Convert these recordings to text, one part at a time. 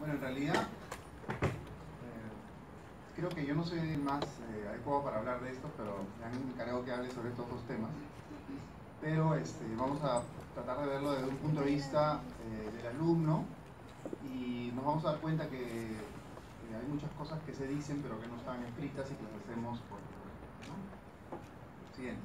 Bueno, en realidad, creo que yo no soy el más adecuado para hablar de esto, pero me han encargado que hable sobre estos dos temas. Pero vamos a tratar de verlo desde un punto de vista del alumno, y nos vamos a dar cuenta que hay muchas cosas que se dicen pero que no están escritas y que las hacemos por... ¿no? Siguiente.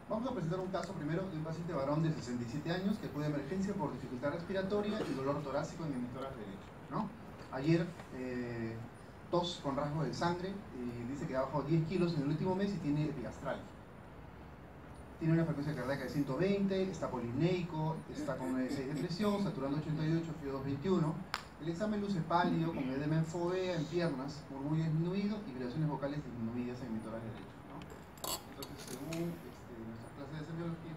Vamos a presentar un caso primero de un paciente varón de 67 años que acude a emergencia por dificultad respiratoria y dolor torácico en el tórax derecho, ¿no? Ayer tos con rasgos de sangre, y dice que ha bajado 10 kilos en el último mes y tiene epigastralgia. Tiene una frecuencia cardíaca de 120, está polineico, está con 96 de presión, saturando 88, FIO 221. El examen luce pálido, con edema en fovea, en piernas, murmullo disminuido y vibraciones vocales disminuidas en el tórax derecho, ¿no? Entonces, según nuestras clases de semiología,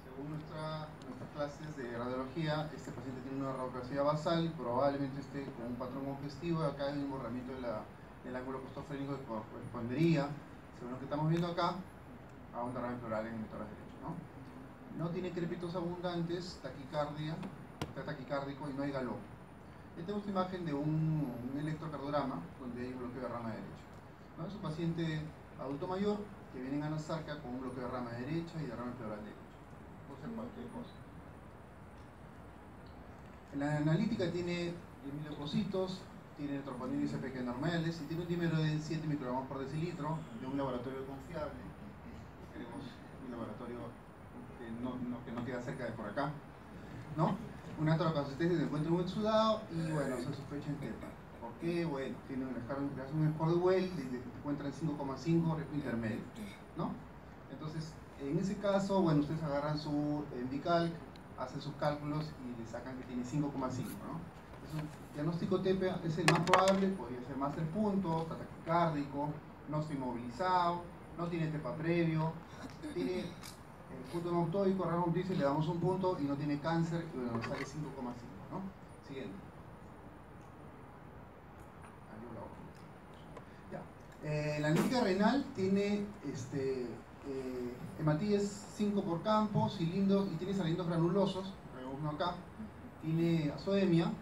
según nuestras clases de radiología, este paciente tiene una radiografía basal, probablemente esté con un patrón congestivo, y acá hay un borramiento del ángulo costofrénico que correspondería, según lo que estamos viendo acá, a un derrame pleural en el tórax derecho, ¿no? No tiene crépitos abundantes, taquicardia, está taquicárdico y no hay galón. Esta es una imagen de un electrocardiograma donde hay un bloqueo de rama derecha, ¿no? Es un paciente adulto mayor que viene en anasarca con un bloqueo de rama derecha y derrame pleural derecho. Puede ser cualquier cosa. En la analítica tiene 10.000 leucocitos, tiene troponina y CPK normales y tiene un dímero de 7 microgramos por decilitro de un laboratorio confiable. Queremos un laboratorio que no queda cerca de por acá, ¿no? Una toracoascistesis se encuentra muy exudado y bueno, se sospecha en TEPA. ¿Por qué? Bueno, tiene un score de Well, se encuentra en 5,5, riesgo intermedio, ¿no? Entonces, en ese caso, bueno, ustedes agarran su Endicalc, hacen sus cálculos y le sacan que tiene 5,5, ¿no? Es un diagnóstico TEPA, es el más probable, podría ser más 3 puntos, está taquicárdico, no está inmovilizado, no tiene TEPA previo, tiene el punto hemoptóico, raro dice, le damos un punto y no tiene cáncer, y bueno, nos sale 5,5, ¿no? Siguiente. Ya. La analítica renal tiene hematíes 5 por campo, cilindros, y tiene cilindros granulosos, uno acá, tiene azoemia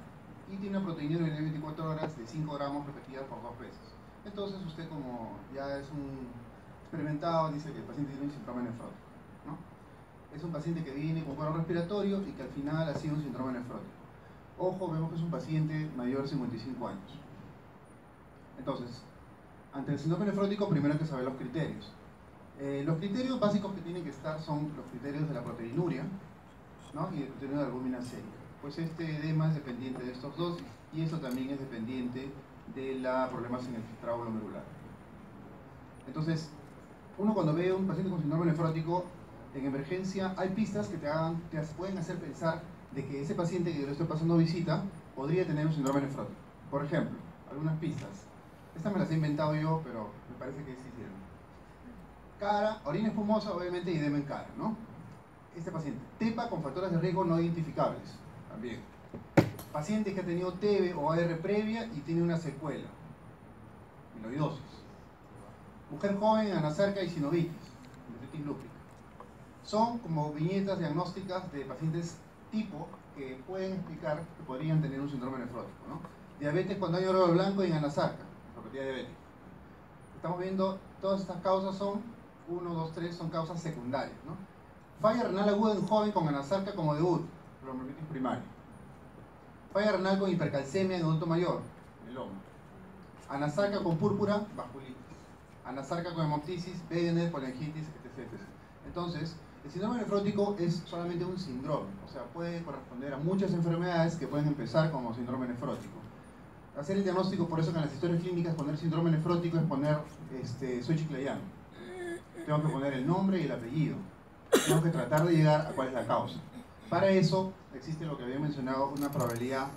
y tiene una proteína de 24 horas de 5 gramos repetida por 2 veces. Entonces usted, como ya es un experimentado, dice que el paciente tiene un síndrome nefrótico, ¿no? Es un paciente que viene con cuadro respiratorio y que al final ha sido un síndrome nefrótico. Ojo, vemos que es un paciente mayor de 55 años. Entonces, ante el síndrome nefrótico, primero hay que saber los criterios. Los criterios básicos que tienen que estar son los criterios de la proteinuria, ¿no? Y el criterio de la albúmina sérica. Pues este edema es dependiente de estos dos y eso también es dependiente de los problemas en el filtrado glomerular. Entonces, uno cuando ve a un paciente con síndrome nefrótico en emergencia, hay pistas que te pueden hacer pensar de que ese paciente que yo le estoy pasando visita podría tener un síndrome nefrótico. Por ejemplo, algunas pistas. Estas me las he inventado yo, pero me parece que sí sirven. Cara, orina espumosa, obviamente, y edema en cara, ¿no? Este paciente, TEPA con factores de riesgo no identificables, también. Paciente que ha tenido TB o AR previa y tiene una secuela, amiloidosis. Mujer joven, anasarca y sinovitis, nefritis lúpica. Son como viñetas diagnósticas de pacientes tipo que pueden explicar que podrían tener un síndrome nefrótico, ¿no? Diabetes cuando hay oro blanco y en anasarca, neuropatía diabética. Estamos viendo, todas estas causas son 1, 2, 3, son causas secundarias, ¿no? Falla renal aguda en joven con anasarca como debut, glomerulitis primaria. Falla renal con hipercalcemia en adulto mayor, meloma. Anasarca con púrpura, vasculitis. Anasarca con hemoptisis, Wegener, polangitis, etc. Entonces, el síndrome nefrótico es solamente un síndrome, o sea, puede corresponder a muchas enfermedades que pueden empezar como síndrome nefrótico. Hacer el diagnóstico, por eso que en las historias clínicas poner síndrome nefrótico es poner soy chiclayano. Tengo que poner el nombre y el apellido. Tengo que tratar de llegar a cuál es la causa. Para eso existe lo que había mencionado, una probabilidad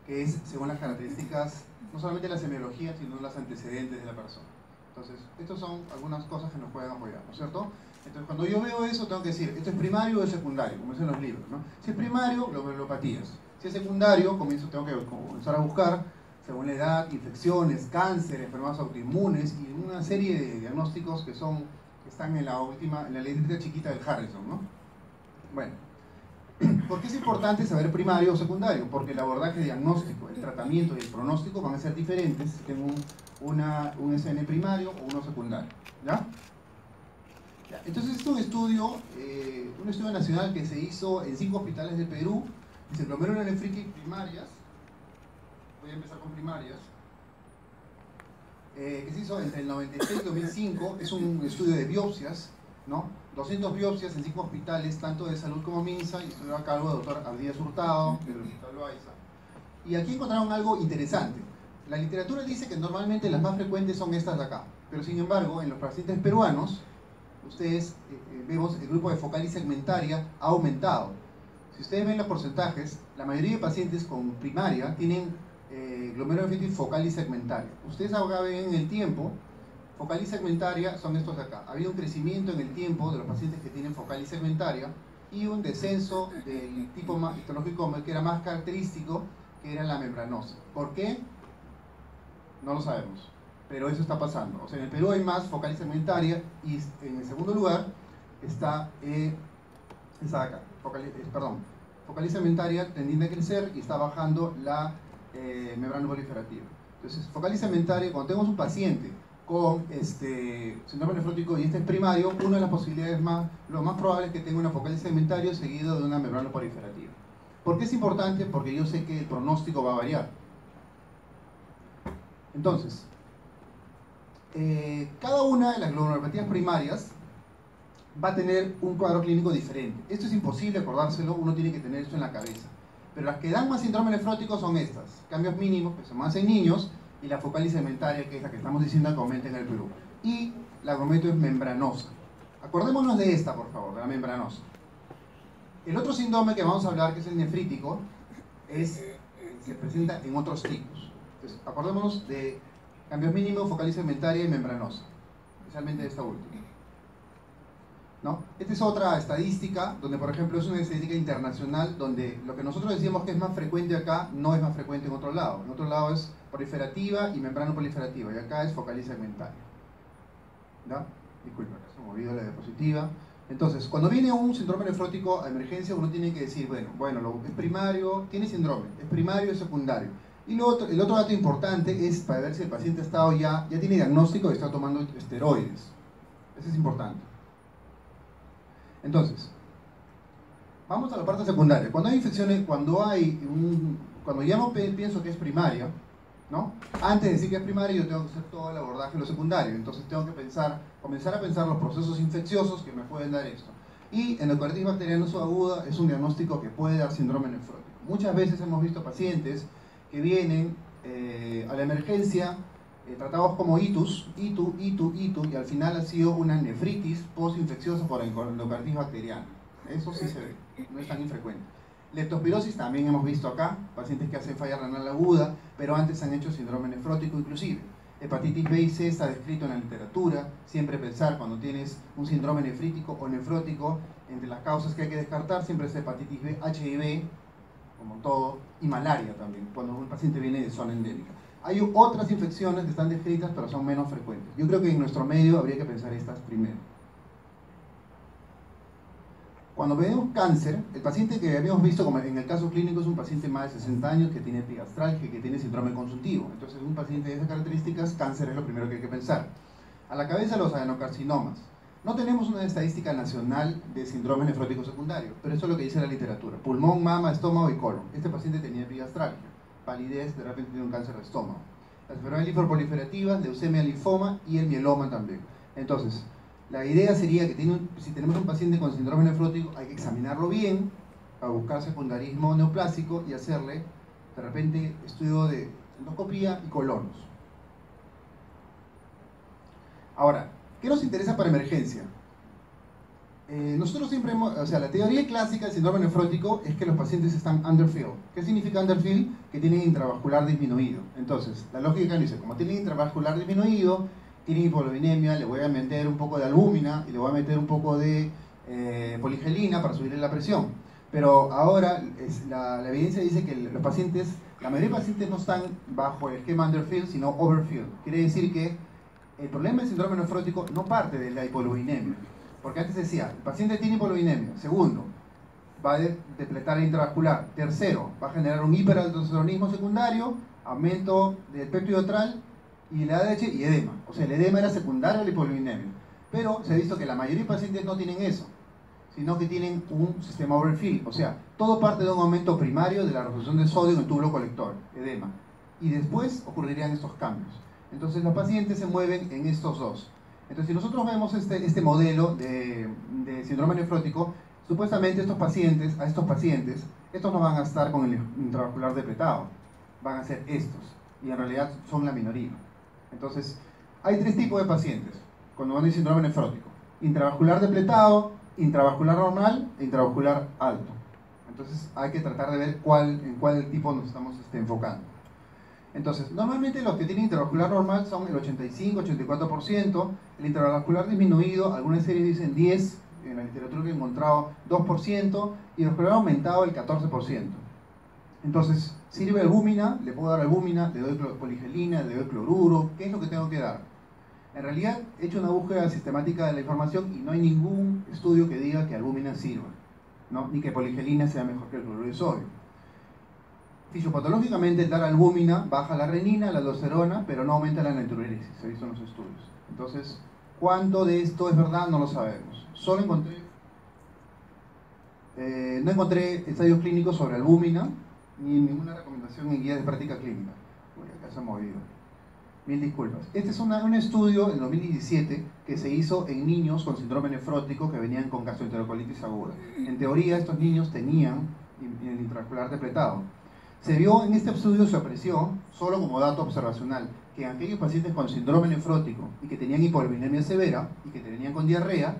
que es según las características, no solamente de la semiología, sino los antecedentes de la persona. Entonces, estas son algunas cosas que nos pueden apoyar, ¿no es cierto? Entonces, cuando yo veo eso, tengo que decir, ¿esto es primario o es secundario? Como dicen los libros, ¿no? Si es primario, glomerulopatías. Si es secundario, tengo que comenzar a buscar según la edad, infecciones, cáncer, enfermedades autoinmunes y una serie de diagnósticos que están en la letra chiquita del Harrison, ¿no? Bueno, ¿por qué es importante saber primario o secundario? Porque el abordaje diagnóstico, el tratamiento y el pronóstico van a ser diferentes si tengo un SN primario o uno secundario, ¿ya? Entonces este es un estudio nacional que se hizo en 5 hospitales de Perú, y se glomerulonefritis nefritis primarias. Voy a empezar con primarias, que se hizo entre el 96 y 2005. Es un estudio de biopsias, ¿no? 200 biopsias en 5 hospitales, tanto de salud como MINSA, y estuvo a cargo del doctor Abdías Hurtado, del Hospital Loaiza. Y aquí encontraron algo interesante. La literatura dice que normalmente las más frecuentes son estas de acá, pero sin embargo, en los pacientes peruanos, ustedes vemos el grupo de focal y segmentaria ha aumentado. Si ustedes ven los porcentajes, la mayoría de pacientes con primaria tienen glomerulonefritis focal y segmentaria. Ustedes ahora ven en el tiempo, focal y segmentaria son estos de acá. Ha habido un crecimiento en el tiempo de los pacientes que tienen focal y segmentaria y un descenso del tipo histológico que era más característico, que era la membranosa. ¿Por qué? No lo sabemos, pero eso está pasando. O sea, en el Perú hay más focal y segmentaria, y en el segundo lugar está esta de acá, focal y segmentaria tendiendo a crecer y está bajando la membrana proliferativa. Entonces, focal y segmentaria, cuando tenemos un paciente con síndrome nefrótico y este es primario, una de las posibilidades lo más probable es que tenga una focal y segmentaria seguido de una membrana proliferativa. ¿Por qué es importante? Porque yo sé que el pronóstico va a variar. Entonces, cada una de las glomerulopatías primarias va a tener un cuadro clínico diferente. Esto es imposible acordárselo, uno tiene que tener esto en la cabeza. Pero las que dan más síndrome nefrótico son estas: cambios mínimos, que son más en niños, y la focal y segmentaria, que es la que estamos diciendo que aumenta en el Perú. Y la glomerulopatia membranosa. Acordémonos de esta, por favor, de la membranosa. El otro síndrome que vamos a hablar, que es el nefrítico, se presenta en otros tipos. Entonces, acordémonos de cambios mínimos, focal y segmentaria y membranosa, especialmente de esta última, ¿no? Esta es otra estadística, donde por ejemplo es una estadística internacional, donde lo que nosotros decíamos que es más frecuente acá, no es más frecuente en otro lado. En otro lado es proliferativa y membrana proliferativa, y acá es focal y segmentaria, ¿no? Disculpa, se me olvidó la diapositiva. Entonces, cuando viene un síndrome nefrótico a emergencia, uno tiene que decir, bueno, es primario, tiene síndrome, es primario, es secundario. Y el otro dato importante es para ver si el paciente ha estado ya tiene diagnóstico y está tomando esteroides. Eso es importante. Entonces, vamos a la parte secundaria. Cuando hay infecciones, cuando ya no pienso que es primaria, ¿no? Antes de decir que es primaria, yo tengo que hacer todo el abordaje de lo secundario. Entonces tengo que comenzar a pensar los procesos infecciosos que me pueden dar esto. Y endocarditis bacteriana subaguda es un diagnóstico que puede dar síndrome nefrótico. Muchas veces hemos visto pacientes que vienen a la emergencia tratados como itus, y al final ha sido una nefritis postinfecciosa por endocarditis bacteriana. Eso sí se ve, no es tan infrecuente. Leptospirosis también hemos visto acá, pacientes que hacen falla renal aguda, pero antes han hecho síndrome nefrótico inclusive. Hepatitis B y C está descrito en la literatura. Siempre pensar cuando tienes un síndrome nefrítico o nefrótico, entre las causas que hay que descartar siempre es hepatitis B, HIV, como todo, y malaria también, cuando un paciente viene de zona endémica. Hay otras infecciones que están descritas, pero son menos frecuentes. Yo creo que en nuestro medio habría que pensar estas primero. Cuando vemos cáncer, el paciente que habíamos visto, como en el caso clínico, es un paciente más de 60 años que tiene epigastralgia, que tiene síndrome consultivo. Entonces, un paciente de esas características, cáncer es lo primero que hay que pensar. A la cabeza, los adenocarcinomas. No tenemos una estadística nacional de síndrome nefrótico secundario, pero eso es lo que dice la literatura: pulmón, mama, estómago y colon. Este paciente tenía epigastralgia, palidez, de repente tiene un cáncer de estómago. Las enfermedades linfoproliferativas, leucemia, linfoma y el mieloma también. Entonces, la idea sería que si tenemos un paciente con síndrome nefrótico, hay que examinarlo bien para buscar secundarismo neoplásico y hacerle, de repente, estudio de endoscopía y colonos. Ahora, ¿qué nos interesa para emergencia? Nosotros siempre la teoría clásica del síndrome nefrótico es que los pacientes están underfilled. ¿Qué significa underfilled? Que tienen intravascular disminuido. Entonces, la lógica dice, como tienen intravascular disminuido, tienen hipoglucemia, le voy a meter un poco de albúmina y le voy a meter un poco de poligelina para subirle la presión. Pero ahora la evidencia dice que los pacientes, la mayoría de pacientes no están bajo el esquema underfield, sino overfield. Quiere decir que el problema del síndrome nefrótico no parte de la hipoluminemia. Porque antes decía, el paciente tiene hipoluminemia. Segundo, va a depletar el intravascular. Tercero, va a generar un hiperaldosteronismo secundario, aumento del péptido tral y la ADH y edema. O sea, el edema era secundario a la hipoluminemia. Pero se ha visto que la mayoría de pacientes no tienen eso, sino que tienen un sistema overfill. O sea, todo parte de un aumento primario de la resolución de sodio en el túbulo colector, edema. Y después ocurrirían estos cambios. Entonces los pacientes se mueven en estos dos. Entonces si nosotros vemos este modelo de síndrome nefrótico, supuestamente a estos pacientes, estos no van a estar con el intravascular depletado, van a ser estos. Y en realidad son la minoría. Entonces, hay tres tipos de pacientes cuando van en síndrome nefrótico: intravascular depletado, intravascular normal e intravascular alto. Entonces hay que tratar de ver en cuál tipo nos estamos enfocando. Entonces, normalmente los que tienen intravascular normal son el 85-84%, el intravascular disminuido, algunas series dicen 10%, en la literatura que he encontrado 2%, y el intravascular aumentado el 14%. Entonces, sirve albúmina, le puedo dar albúmina, le doy poligelina, le doy cloruro. ¿Qué es lo que tengo que dar? En realidad he hecho una búsqueda sistemática de la información y no hay ningún estudio que diga que albúmina sirva, ¿no? Ni que poligelina sea mejor que el cloruro de sodio. Fisiopatológicamente dar albúmina baja la renina, la aldosterona, pero no aumenta la natriuresis, se ha visto en los estudios. Entonces, ¿cuánto de esto es verdad? No lo sabemos. Solo no encontré ensayos clínicos sobre albúmina, ni ninguna recomendación en guías de práctica clínica. Uy, acá se ha movido. Mil disculpas. Este es un estudio en 2017 que se hizo en niños con síndrome nefrótico que venían con gastroenterocolitis aguda. En teoría, estos niños tenían el intravascular depletado. Se vio en este estudio, se apreció, solo como dato observacional, que en aquellos pacientes con síndrome nefrótico y que tenían hipoluminemia severa y que tenían con diarrea,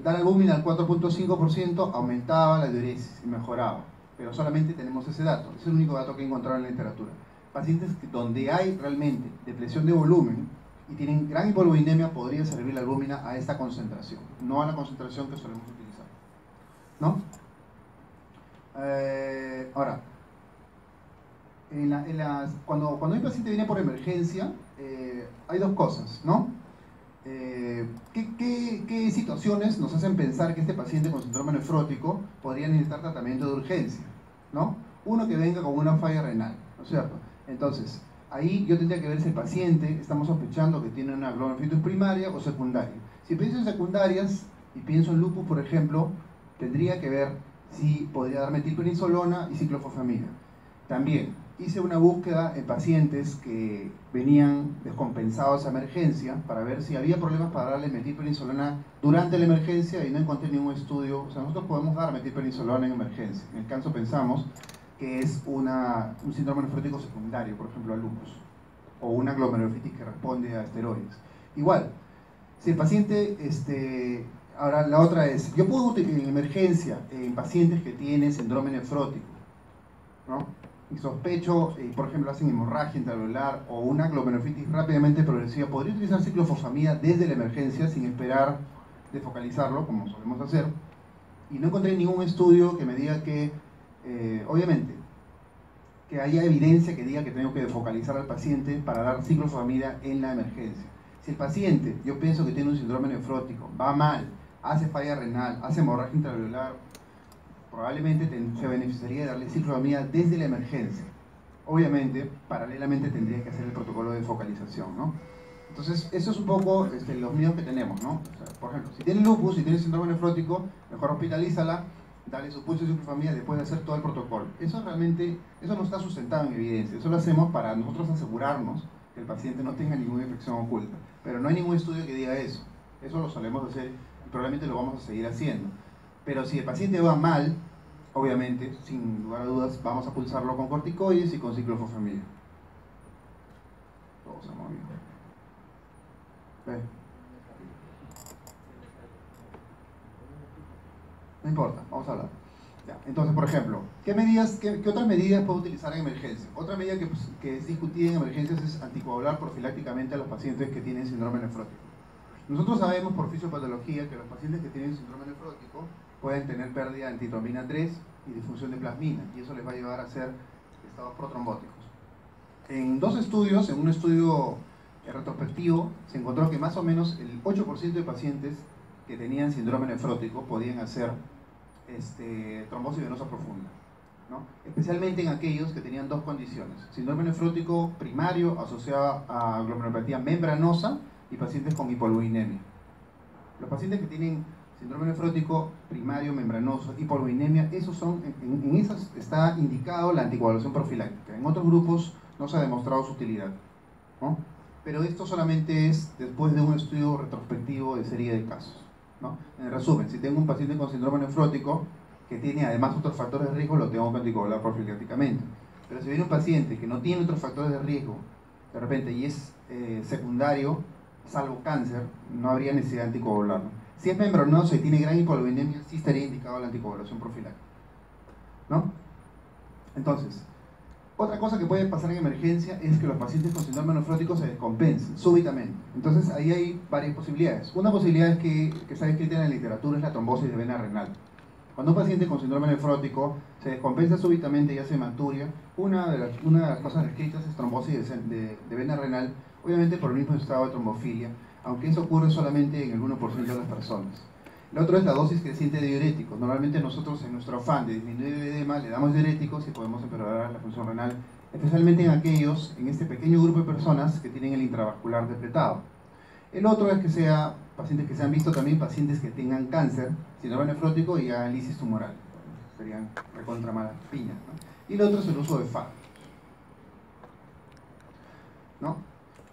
dar albúmina al 4.5% aumentaba la diuresis y mejoraba. Pero solamente tenemos ese dato, es el único dato que he encontrado en la literatura. Pacientes donde hay realmente depresión de volumen y tienen gran hipoluminemia, podría servir la albúmina a esta concentración, no a la concentración que solemos utilizar, ¿no? Ahora, cuando un paciente viene por emergencia, hay dos cosas, ¿no? ¿Qué situaciones nos hacen pensar que este paciente con síndrome nefrótico podría necesitar tratamiento de urgencia, ¿no? Uno, que venga con una falla renal, ¿no es cierto? Entonces, ahí yo tendría que ver si el paciente, estamos sospechando que tiene una glomerulonephritis primaria o secundaria. Si pienso en secundarias y pienso en lupus, por ejemplo, tendría que ver si podría dar metilprednisolona y ciclofosfamida. También hice una búsqueda en pacientes que venían descompensados a emergencia para ver si había problemas para darle metilprednisolona durante la emergencia y no encontré ningún estudio. O sea, nosotros podemos dar metilprednisolona en emergencia. En el caso pensamos que es un síndrome nefrótico secundario, por ejemplo, a lupus, o una glomerulonefritis que responde a esteroides. Igual, si el paciente, ahora la otra es, yo puedo utilizar en emergencia en pacientes que tienen síndrome nefrótico, ¿no? Y sospecho, por ejemplo, hacen hemorragia intraalveolar o una glomerulonefritis rápidamente progresiva, podría utilizar ciclofosfamida desde la emergencia sin esperar defocalizarlo, como solemos hacer. Y no encontré ningún estudio que me diga que, obviamente, que haya evidencia que diga que tengo que defocalizar al paciente para dar ciclofosfamida en la emergencia. Si el paciente, yo pienso que tiene un síndrome nefrótico, va mal, hace falla renal, hace hemorragia intraalveolar, probablemente se beneficiaría de darle ciclofosfamida desde la emergencia. Obviamente, paralelamente tendría que hacer el protocolo de focalización, ¿no? Entonces, eso es un poco los miedos que tenemos, ¿no? O sea, por ejemplo, si tiene lupus, si tiene síndrome nefrótico, mejor hospitalízala, dale su pulso de ciclofosfamida después de hacer todo el protocolo. Eso realmente, eso no está sustentado en evidencia, eso lo hacemos para nosotros asegurarnos que el paciente no tenga ninguna infección oculta. Pero no hay ningún estudio que diga eso. Eso lo solemos hacer y probablemente lo vamos a seguir haciendo. Pero si el paciente va mal, obviamente, sin lugar a dudas, vamos a pulsarlo con corticoides y con ciclofosfamida. Todo se ha movido. ¿Ve? No importa, vamos a hablar. Ya, entonces, por ejemplo, ¿qué otras medidas puedo utilizar en emergencia? Otra medida que es discutida en emergencias es anticoagular profilácticamente a los pacientes que tienen síndrome nefrótico. Nosotros sabemos por fisiopatología que los pacientes que tienen síndrome nefrótico pueden tener pérdida de antitrombina 3 y disfunción de plasmina, y eso les va a llevar a ser estados protrombóticos. En dos estudios, en un estudio retrospectivo, se encontró que más o menos el 8% de pacientes que tenían síndrome nefrótico podían hacer trombosis venosa profunda, ¿no? Especialmente en aquellos que tenían dos condiciones: síndrome nefrótico primario asociado a glomerulopatía membranosa y pacientes con hipoluinemia. Los pacientes que tienen síndrome nefrótico primario membranoso, hipoluinemia, esos son, en esas está indicado la anticoagulación profiláctica. En otros grupos no se ha demostrado su utilidad, ¿no? Pero esto solamente es después de un estudio retrospectivo de serie de casos, ¿no? En resumen, si tengo un paciente con síndrome nefrótico que tiene además otros factores de riesgo, lo tengo que anticoagular profilácticamente. Pero si viene un paciente que no tiene otros factores de riesgo, de repente, y es secundario, salvo cáncer, no habría necesidad de anticoagularlo. Si es membranoso y tiene gran hipoluinemia, sí estaría indicado la anticoagulación profiláctica, ¿no? Entonces, otra cosa que puede pasar en emergencia es que los pacientes con síndrome nefrótico se descompensen súbitamente. Entonces ahí hay varias posibilidades. Una posibilidad es que está escrita en la literatura, es la trombosis de vena renal. Cuando un paciente con síndrome nefrótico se descompensa súbitamente y hace hematuria, una de las cosas descritas es trombosis de vena renal, obviamente por el mismo estado de trombofilia, aunque eso ocurre solamente en el 1% de las personas. El otro es la dosis creciente de diuréticos. Normalmente nosotros, en nuestro afán de disminuir el edema, le damos diuréticos y podemos empeorar la función renal, especialmente en aquellos, en este pequeño grupo de personas que tienen el intravascular depletado. El otro es que sea pacientes que se han visto también, pacientes que tengan cáncer, síndrome nefrótico y ya lisis tumoral. Serían recontra malas piñas, ¿no? Y el otro es el uso de fármacos, ¿no?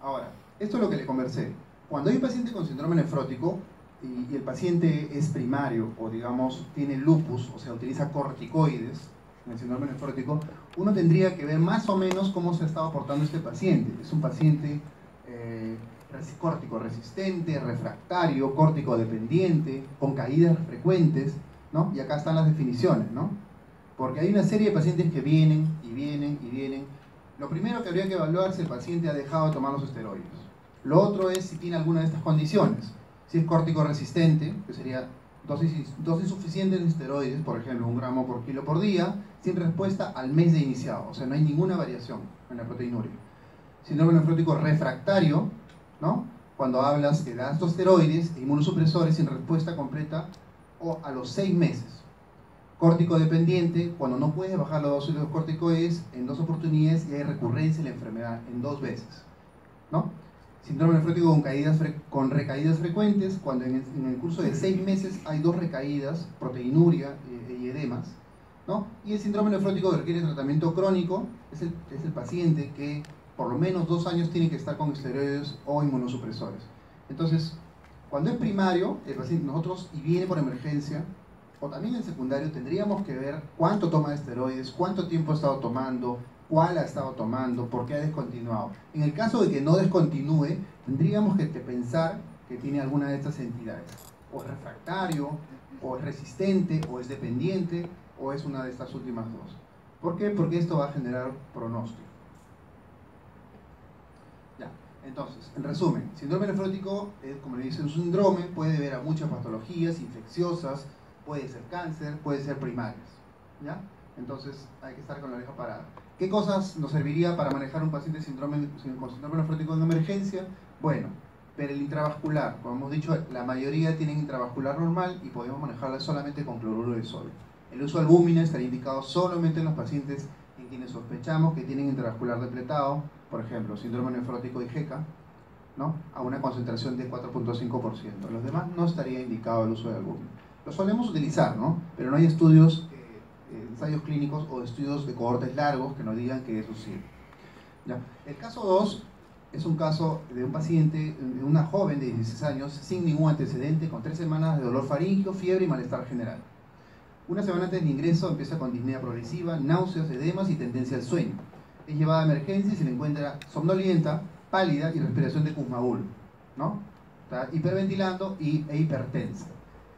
Ahora, esto es lo que le conversé. Cuando hay un paciente con síndrome nefrótico y el paciente es primario o digamos tiene lupus, o sea, utiliza corticoides en el síndrome nefrótico, uno tendría que ver más o menos cómo se ha estado portando este paciente. Es un paciente córtico resistente, refractario, córtico dependiente, con caídas frecuentes, ¿no? Y acá están las definiciones, ¿no? Porque hay una serie de pacientes que vienen y vienen y vienen. Lo primero que habría que evaluar es si el paciente ha dejado de tomar los esteroides. Lo otro es si tiene alguna de estas condiciones. Si es córtico resistente, que sería dosis suficientes de esteroides, por ejemplo 1 gramo por kilo por día, sin respuesta al mes de iniciado, o sea, no hay ninguna variación en la proteinuria. Síndrome nefrótico refractario, ¿no? Cuando hablas de das esteroides e inmunosupresores sin respuesta completa o a los 6 meses. Córtico dependiente, cuando no puedes bajar la dosis de los corticoides en 2 oportunidades y hay recurrencia de la enfermedad en 2 veces, ¿no? Síndrome nefrótico con recaídas frecuentes, cuando en el curso de 6 meses hay 2 recaídas, proteinuria y edemas, ¿no? Y el síndrome nefrótico que requiere tratamiento crónico es el paciente que por lo menos 2 años tiene que estar con esteroides o inmunosupresores. Entonces, cuando es primario, el paciente nosotros y viene por emergencia, o también en secundario, tendríamos que ver cuánto toma de esteroides, cuánto tiempo ha estado tomando, cuál ha estado tomando, por qué ha descontinuado. En el caso de que no descontinúe, tendríamos que pensar que tiene alguna de estas entidades. O es refractario, o es resistente, o es dependiente, o es una de estas últimas dos. ¿Por qué? Porque esto va a generar pronóstico. Ya, entonces, en resumen, síndrome nefrótico, como le dice, un síndrome, puede deber a muchas patologías infecciosas, puede ser cáncer, puede ser primarias, ¿ya? Entonces hay que estar con la oreja parada. ¿Qué cosas nos serviría para manejar un paciente con síndrome nefrótico en emergencia? Bueno, pero el intravascular, como hemos dicho, la mayoría tienen intravascular normal y podemos manejarla solamente con cloruro de sodio. El uso de albúmina estaría indicado solamente en los pacientes en quienes sospechamos que tienen intravascular depletado, por ejemplo, síndrome nefrótico IgECA, ¿no? A una concentración de 4.5%. Los demás no estaría indicado el uso de albúmina. Lo solemos utilizar, ¿no? Pero no hay estudios, ensayos clínicos o estudios de cohortes largos que nos digan que eso sirve. ¿Ya? El caso 2 es un caso de un paciente, de una joven de 16 años, sin ningún antecedente, con 3 semanas de dolor faríngeo, fiebre y malestar general. Una semana antes del ingreso empieza con disnea progresiva, náuseas, edemas y tendencia al sueño. Es llevada a emergencia y se le encuentra somnolienta, pálida y respiración de Kussmaul, ¿no? Está hiperventilando e hipertensa.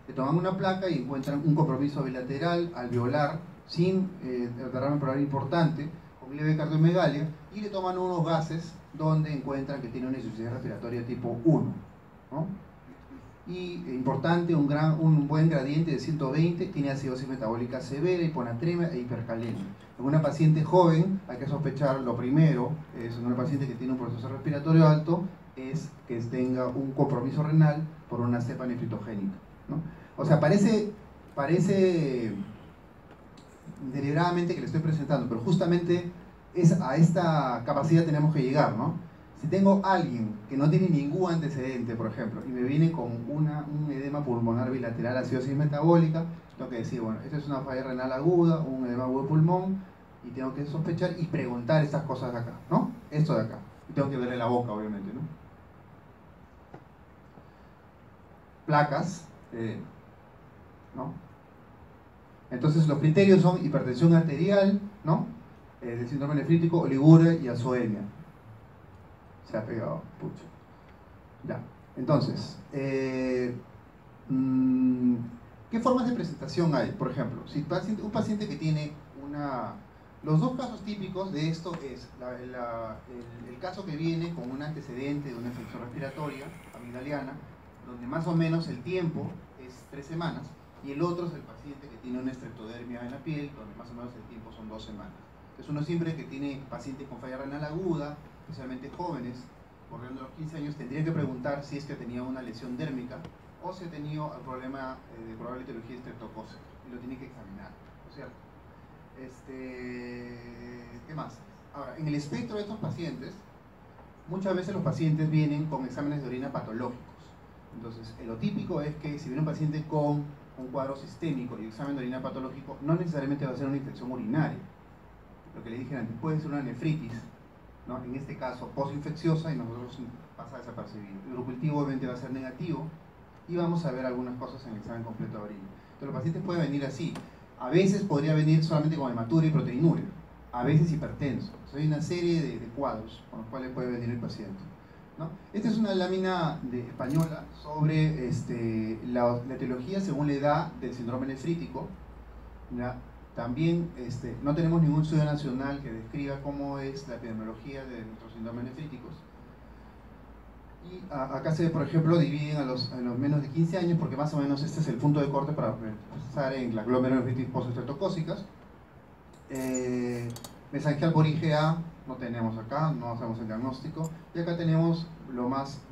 Le toman una placa y encuentran un compromiso bilateral alveolar sin derrame pleural importante, con leve cardiomegalia, y le toman unos gases donde encuentran que tiene una insuficiencia respiratoria tipo 1, ¿no? y importante, un buen gradiente de 120, tiene acidosis metabólica severa, hiponatremia e hipercalemia. En una paciente joven hay que sospechar, lo primero, es en una paciente que tiene un proceso respiratorio alto, es que tenga un compromiso renal por una cepa nefritogénica, ¿no? O sea, parece deliberadamente que le estoy presentando, pero justamente a esta capacidad tenemos que llegar, ¿no? Si tengo alguien que no tiene ningún antecedente, por ejemplo, y me viene con un edema pulmonar bilateral, acidosis metabólica, tengo que decir, bueno, esto es una falla renal aguda, un edema agudo de pulmón, y tengo que sospechar y preguntar estas cosas de acá, ¿no? Esto de acá. Y tengo que verle la boca, obviamente, ¿no? Placas, ¿no? Entonces los criterios son hipertensión arterial, ¿no? Del síndrome nefrítico, oliguria y azoemia. Se ha pegado, pucha. Ya, entonces, ¿qué formas de presentación hay? Por ejemplo, si un paciente que tiene los dos casos típicos de esto es el caso que viene con un antecedente de una infección respiratoria amigdaliana, donde más o menos el tiempo es 3 semanas, y el otro es el paciente que tiene una estreptodermia en la piel, donde más o menos el tiempo son 2 semanas. Entonces uno siempre que tiene pacientes con falla renal aguda, especialmente jóvenes, bordeando los 15 años, tendría que preguntar si es que tenía una lesión dérmica o si ha tenido el problema de probable etiología estreptocócica, y lo tiene que examinar, ¿no es cierto? ¿Qué más? Ahora, en el espectro de estos pacientes, muchas veces los pacientes vienen con exámenes de orina patológicos. Entonces, lo típico es que si viene un paciente con un cuadro sistémico y examen de orina patológico, no necesariamente va a ser una infección urinaria. Lo que le dije antes, puede ser una nefritis, ¿no? En este caso postinfecciosa, y nosotros pasa desapercibido. El grupo obviamente va a ser negativo y vamos a ver algunas cosas en el examen completo de orina. Entonces los pacientes pueden venir así. A veces podría venir solamente con hematuria y proteinuria, a veces hipertenso. Entonces hay una serie de cuadros con los cuales puede venir el paciente, ¿no? Esta es una lámina española sobre la etiología según la edad del síndrome nefrítico, ¿ya? También no tenemos ningún estudio nacional que describa cómo es la epidemiología de nuestros síndromes nefríticos. Y acá se, por ejemplo, dividen a los menos de 15 años, porque más o menos este es el punto de corte para pensar en la glomerulonefritis postestreptocócicas. Mesangial por IgA no tenemos acá, no hacemos el diagnóstico. Y acá tenemos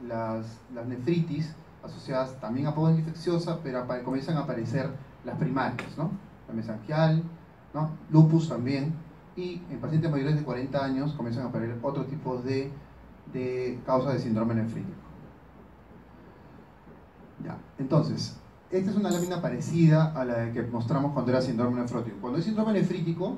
las nefritis asociadas también a post infecciosa, pero comienzan a aparecer las primarias, ¿no? La mesangial, ¿no? Lupus también, y en pacientes mayores de 40 años comienzan a aparecer otro tipo de causa de síndrome nefrítico. Ya, entonces, esta es una lámina parecida a la que mostramos cuando era síndrome nefrótico. Cuando es síndrome nefrítico,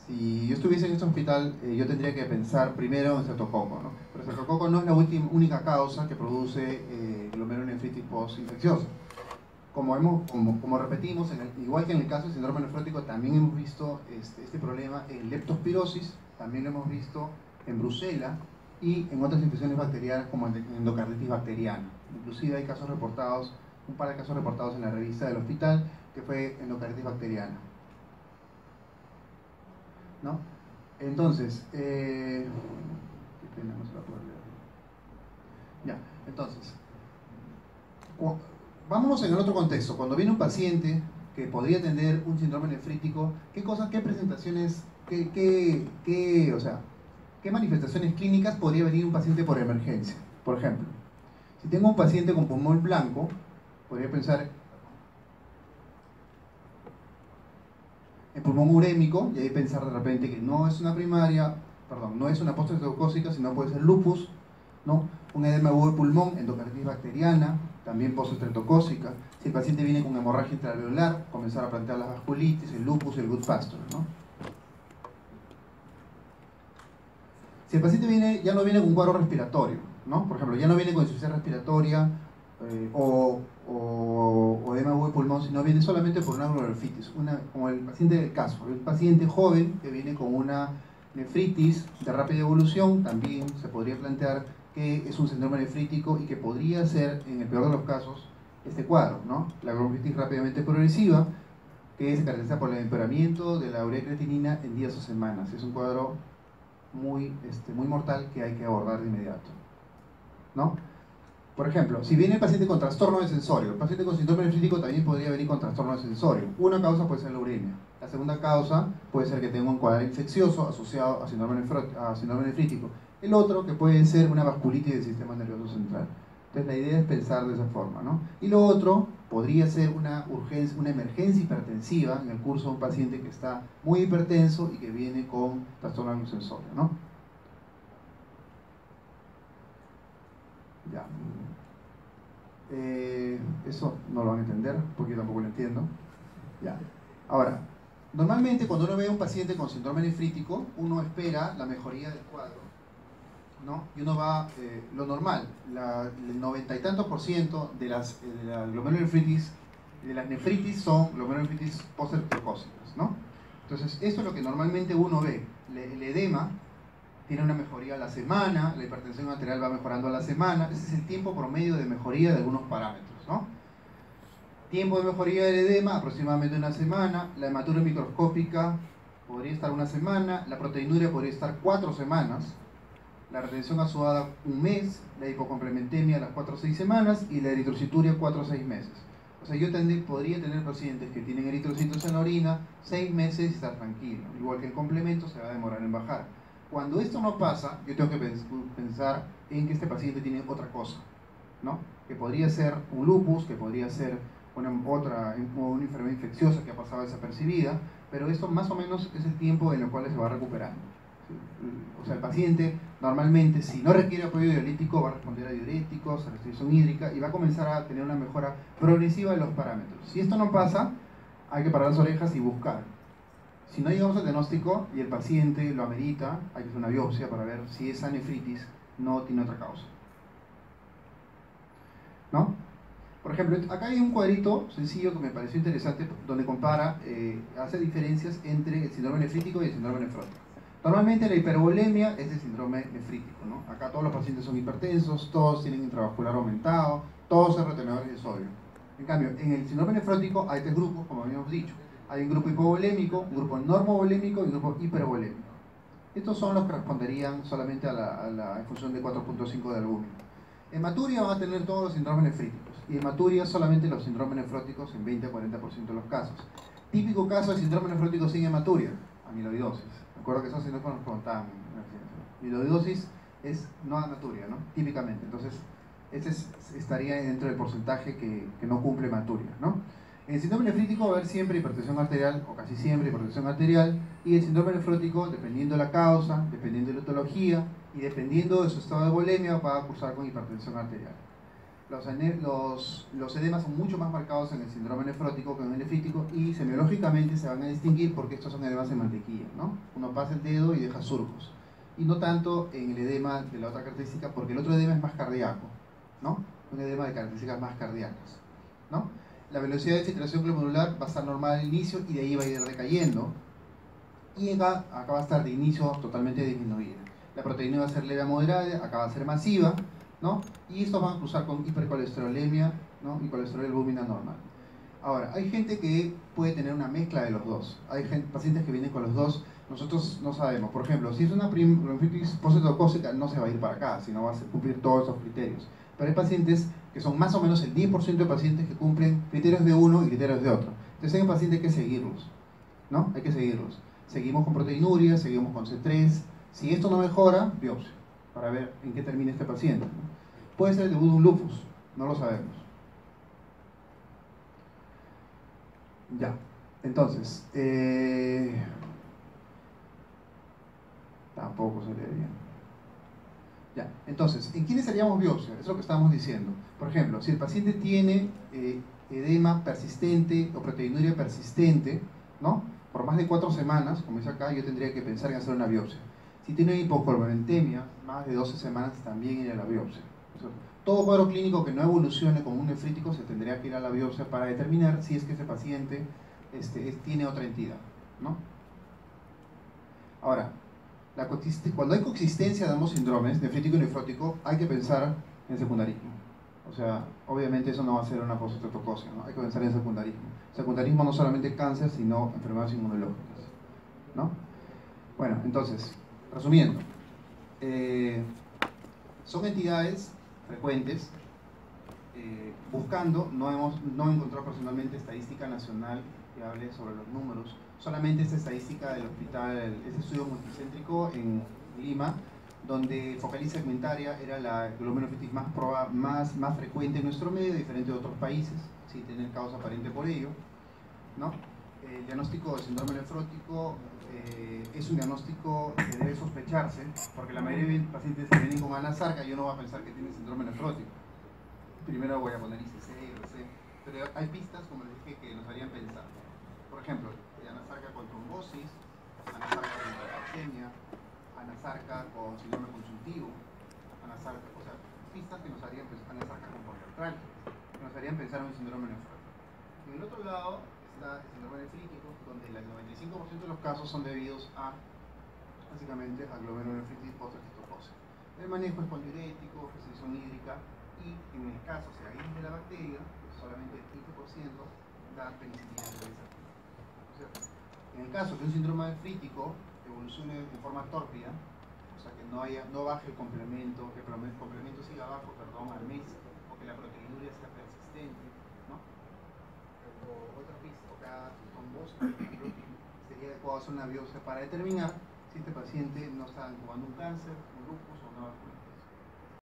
si yo estuviese en este hospital, yo tendría que pensar primero en estreptococo, ¿no? Pero el estreptococo no es la única causa que produce glomerulonefritis postinfecciosa. Como repetimos, igual que en el caso del síndrome nefrótico, también hemos visto este problema en leptospirosis, también lo hemos visto en brucela y en otras infecciones bacterianas como endocarditis bacteriana. Inclusive hay casos reportados, un par de casos reportados en la revista del hospital, que fue endocarditis bacteriana, ¿no? Entonces, qué pena, no se va a poder leer. Ya, entonces, vámonos en el otro contexto. Cuando viene un paciente que podría tener un síndrome nefrítico, qué presentaciones, o sea, qué manifestaciones clínicas podría venir un paciente por emergencia? Por ejemplo, si tengo un paciente con pulmón blanco, podría pensar en pulmón urémico, y ahí pensar de repente que no es una primaria, perdón, no es una postestreptocócica, sino puede ser lupus, ¿no? Un edema agudo de pulmón, endocarditis bacteriana, también postestreptocócica. Si el paciente viene con hemorragia intraalveolar, comenzar a plantear las vasculitis, el lupus y el Goodpasture, ¿no? Si el paciente ya no viene con un cuadro respiratorio, ¿no? Por ejemplo, ya no viene con insuficiencia respiratoria o edema agudo de pulmón, sino viene solamente por una glomerulonephritis, como el paciente del caso, el paciente joven que viene con una nefritis de rápida evolución, también se podría plantear que es un síndrome nefrítico y que podría ser, en el peor de los casos, este cuadro, ¿no? La glomerulonephritis rápidamente progresiva, que se caracteriza por el empeoramiento de la urea creatinina en días o semanas. Es un cuadro muy mortal que hay que abordar de inmediato, ¿no? Por ejemplo, si viene el paciente con trastorno de sensorio, el paciente con síndrome nefrítico también podría venir con trastorno de sensorio. Una causa puede ser la uremia. La segunda causa puede ser que tenga un cuadro infeccioso asociado a síndrome nefrítico. El otro que puede ser una vasculitis del sistema nervioso central. Entonces la idea es pensar de esa forma, ¿no? Y lo otro podría ser una urgencia, una emergencia hipertensiva en el curso de un paciente que está muy hipertenso y que viene con trastorno sensorio, ¿no? Ya. Eso no lo van a entender porque yo tampoco lo entiendo. Ya. Ahora, normalmente cuando uno ve a un paciente con síndrome nefrítico, uno espera la mejoría del cuadro, ¿no? Y uno va, lo normal, el 90 y tantos % de la glomerulonefritis, de las nefritis son glomerulonefritis posterocócicas, ¿no? Entonces, esto es lo que normalmente uno ve. El edema tiene una mejoría a la semana, la hipertensión arterial va mejorando a la semana, ese es el tiempo promedio de mejoría de algunos parámetros, ¿no? Tiempo de mejoría del edema, aproximadamente una semana, la hematuria microscópica podría estar una semana, la proteinuria podría estar 4 semanas, la retención azudada un mes, la hipocomplementemia a las 4 o 6 semanas y la eritrocituria 4 o 6 meses. O sea, yo podría tener pacientes que tienen eritrocitos en la orina 6 meses y estar tranquilo, igual que el complemento se va a demorar en bajar. Cuando esto no pasa, yo tengo que pensar en que este paciente tiene otra cosa, ¿no? Que podría ser un lupus, que podría ser una enfermedad infecciosa que ha pasado desapercibida, pero esto más o menos es el tiempo en el cual se va recuperando. O sea, el paciente normalmente, si no requiere apoyo diurético, va a responder a diuréticos, a restricción hídrica y va a comenzar a tener una mejora progresiva de los parámetros. Si esto no pasa, hay que parar las orejas y buscar. Si no llegamos al diagnóstico y el paciente lo amerita, hay que hacer una biopsia para ver si esa nefritis no tiene otra causa, ¿no? Por ejemplo, acá hay un cuadrito sencillo que me pareció interesante donde compara, hace diferencias entre el síndrome nefrítico y el síndrome nefrótico. Normalmente la hipervolemia es el síndrome nefrítico, ¿no? Acá todos los pacientes son hipertensos, todos tienen intravascular aumentado, todos son retenedores de sodio. En cambio, en el síndrome nefrótico hay 3 grupos, como habíamos dicho. Hay un grupo hipovolémico, un grupo normovolémico y un grupo hipervolémico. Estos son los que responderían solamente en función de 4.5 de albúmina. Hematuria van a tener todos los síndromes nefríticos y hematuria solamente los síndromes nefróticos en 20 a 40% de los casos. Típico caso de síndrome nefrótico sin hematuria, amiloidosis. Me acuerdo que esos síndromes nos preguntaban. Amiloidosis es no hematuria, ¿no? Típicamente. Entonces, estaría dentro del porcentaje que no cumple hematuria, ¿no? En el síndrome nefrítico va a haber siempre hipertensión arterial, o casi siempre hipertensión arterial, y el síndrome nefrótico, dependiendo de la causa, dependiendo de la etiología, y dependiendo de su estado de volemia, va a cursar con hipertensión arterial. Los edemas son mucho más marcados en el síndrome nefrótico que en el nefrítico, y semiológicamente se van a distinguir porque estos son edemas de mantequilla, ¿no? Uno pasa el dedo y deja surcos. Y no tanto en el edema de la otra característica, porque el otro edema es más cardíaco, ¿no? Un edema de características más cardíacas, ¿no? La velocidad de filtración glomerular va a estar normal al inicio y de ahí va a ir decayendo. Y acá va a estar de inicio totalmente disminuida. La proteína va a ser leve a moderada, acá va a ser masiva, ¿no? Y estos van a cruzar con hipercolesterolemia, ¿no? Y colesterol albúmina normal. Ahora, hay gente que puede tener una mezcla de los dos. Hay pacientes que vienen con los dos. Nosotros no sabemos. Por ejemplo, si es una bronquitis posteocócica, no se va a ir para acá, sino va a cumplir todos esos criterios. Pero hay pacientes que son más o menos el 10% de pacientes que cumplen criterios de uno y criterios de otro. Entonces hay pacientes que seguirlos, ¿no? Hay que seguirlos. Seguimos con proteinuria, seguimos con C3. Si esto no mejora, biopsia, para ver en qué termina este paciente, ¿no? Puede ser el debut de un lupus, no lo sabemos. Ya, entonces, tampoco se lee bien. Ya, entonces, ¿en quiénes haríamos biopsia? Es lo que estábamos diciendo. Por ejemplo, si el paciente tiene edema persistente o proteinuria persistente, ¿no? Por más de 4 semanas, como dice acá, yo tendría que pensar en hacer una biopsia. Si tiene hipocolesterolemia, más de 12 semanas, también ir a la biopsia. O sea, todo cuadro clínico que no evolucione como un nefrítico se tendría que ir a la biopsia para determinar si es que ese paciente tiene otra entidad, ¿no? Ahora, cuando hay coexistencia de ambos síndromes, nefrítico y nefrótico, hay que pensar en secundarismo. O sea, obviamente eso no va a ser una posteocócica, ¿no? Hay que pensar en secundarismo. Secundarismo no solamente cáncer, sino enfermedades inmunológicas, ¿no? Bueno, entonces, resumiendo, son entidades frecuentes, buscando, no he encontrado personalmente estadística nacional que hable sobre los números, solamente esta estadística del hospital, ese estudio multicéntrico en Lima, donde focaliza segmentaria era la glomerulonefritis más frecuente en nuestro medio, diferente de otros países, sin tener causa aparente por ello, ¿no? El diagnóstico de síndrome nefrótico es un diagnóstico que debe sospecharse, porque la mayoría de pacientes que vienen con anasarca, yo no voy a pensar que tienen síndrome nefrótico. Primero voy a poner ICC, IRC, pero hay pistas, como les dije, que nos harían pensar. Por ejemplo, anasarca con trombosis, anasarca con hipercalcemia, anasarca con síndrome consultivo, anasarca, o sea, pistas que nos harían pensar, anasarca con poliartral, que nos harían pensar en un síndrome nefrótico. En el otro lado está el síndrome nefrítico, donde el 95% de los casos son debidos a, básicamente, a glomerulonefritis post-cistocócica. El manejo es poliurético, restricción hídrica, y en el caso se aísle de la bacteria, pues solamente el 15% da penicilina realizativa. En el caso que un síndrome nefrítico evolucione de forma tórpida, o sea que no baje el complemento, que el complemento siga bajo, perdón, al mes, o que la proteinuria sea persistente, ¿no? O otra pista, o cada trombosis, por ejemplo, sería adecuado hacer una biopsia para determinar si este paciente no está incubando un cáncer, un lupus o una vasculitis.